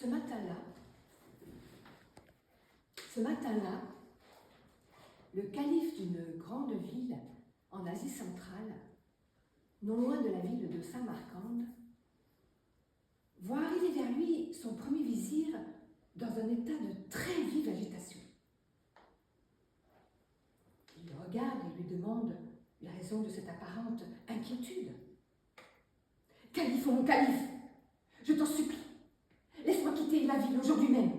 Ce matin-là, le calife d'une grande ville en Asie centrale, non loin de la ville de Samarcande, voit arriver vers lui son premier vizir dans un état de très vive agitation. Il le regarde et lui demande la raison de cette apparente inquiétude. « Calife, oh mon calife, je t'en supplie, laisse-moi quitter la ville aujourd'hui même. »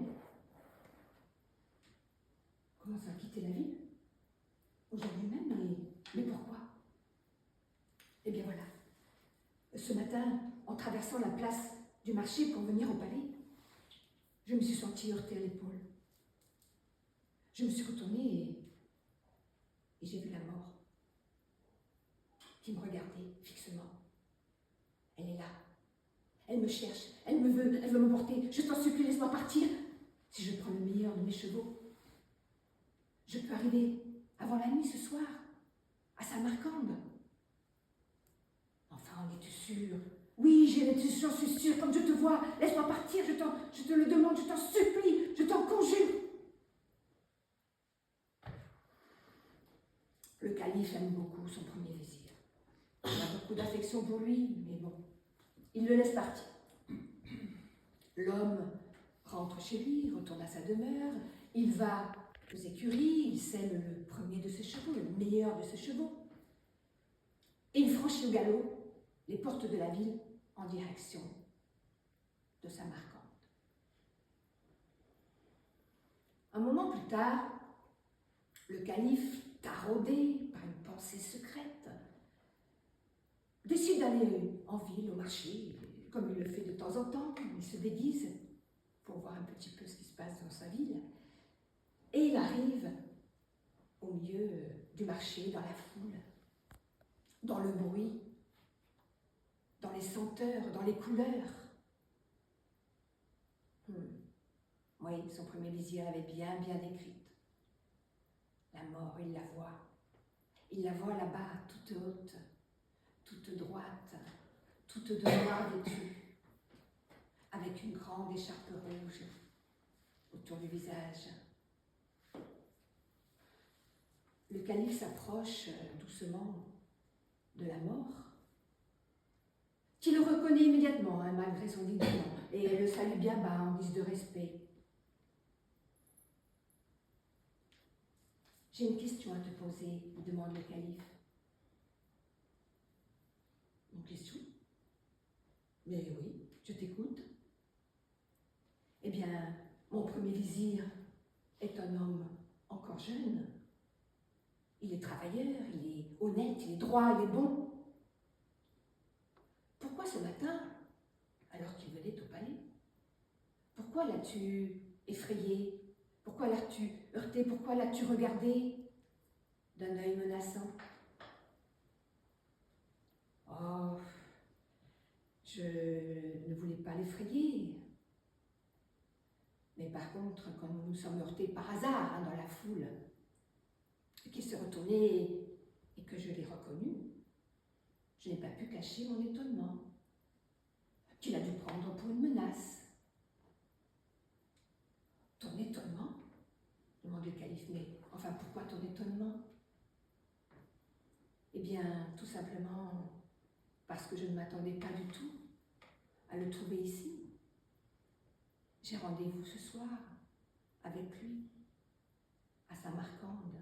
« Comment ça, quitter la ville? Aujourd'hui même, mais pourquoi? » Eh bien voilà, ce matin, en traversant la place du marché pour venir au palais, je me suis sentie heurtée à l'épaule. Je me suis retournée et j'ai vu la mort qui me regardait fixement. Elle est là. Elle me cherche, elle veut me porter. Je t'en supplie, laisse-moi partir. Si je prends le meilleur de mes chevaux, je peux arriver avant la nuit ce soir, à Samarcande. Enfin, en es-tu sûre? Oui, j'en suis sûre, comme je te vois. Laisse-moi partir, je te le demande, je t'en supplie, je t'en conjure. Le calife aime beaucoup son premier vizir. Il a beaucoup d'affection pour lui, mais bon, il le laisse partir. L'homme rentre chez lui, retourne à sa demeure, il va aux écuries, il selle le premier de ses chevaux, le meilleur de ses chevaux, et il franchit au galop les portes de la ville en direction de Samarcande. Un moment plus tard, le calife, taraudé par une pensée secrète, décide d'aller en ville, au marché, comme il le fait de temps en temps. Il se déguise pour voir un petit peu ce qui se passe dans sa ville. Et il arrive au milieu du marché, dans la foule, dans le bruit, dans les senteurs, dans les couleurs. Oui, son premier vizir avait bien décrite. La mort, il la voit. Il la voit là-bas, toute haute, toute droite, toute de noir vêtue, avec une grande écharpe rouge autour du visage. Le calife s'approche doucement de la mort, qui le reconnaît immédiatement, malgré son déguisement, et le salue bien bas en guise de respect. « J'ai une question à te poser, » lui demande le calife. « Une question? Mais oui, je t'écoute. » Eh bien, mon premier vizir est un homme encore jeune. Il est travailleur, il est honnête, il est droit, il est bon. Pourquoi ce matin, alors qu'il venait au palais, pourquoi l'as-tu effrayé? Pourquoi l'as-tu heurté? Pourquoi l'as-tu regardé d'un œil menaçant? Oh, je ne voulais pas l'effrayer. Mais par contre, quand nous nous sommes heurtés par hasard dans la foule, qu'il s'est retourné et que je l'ai reconnu, je n'ai pas pu cacher mon étonnement, qu'il a dû prendre pour une menace. Ton étonnement? Demande le calife. Mais enfin, pourquoi ton étonnement? Eh bien, tout simplement parce que je ne m'attendais pas du tout à le trouver ici. J'ai rendez-vous ce soir avec lui, à Samarcande.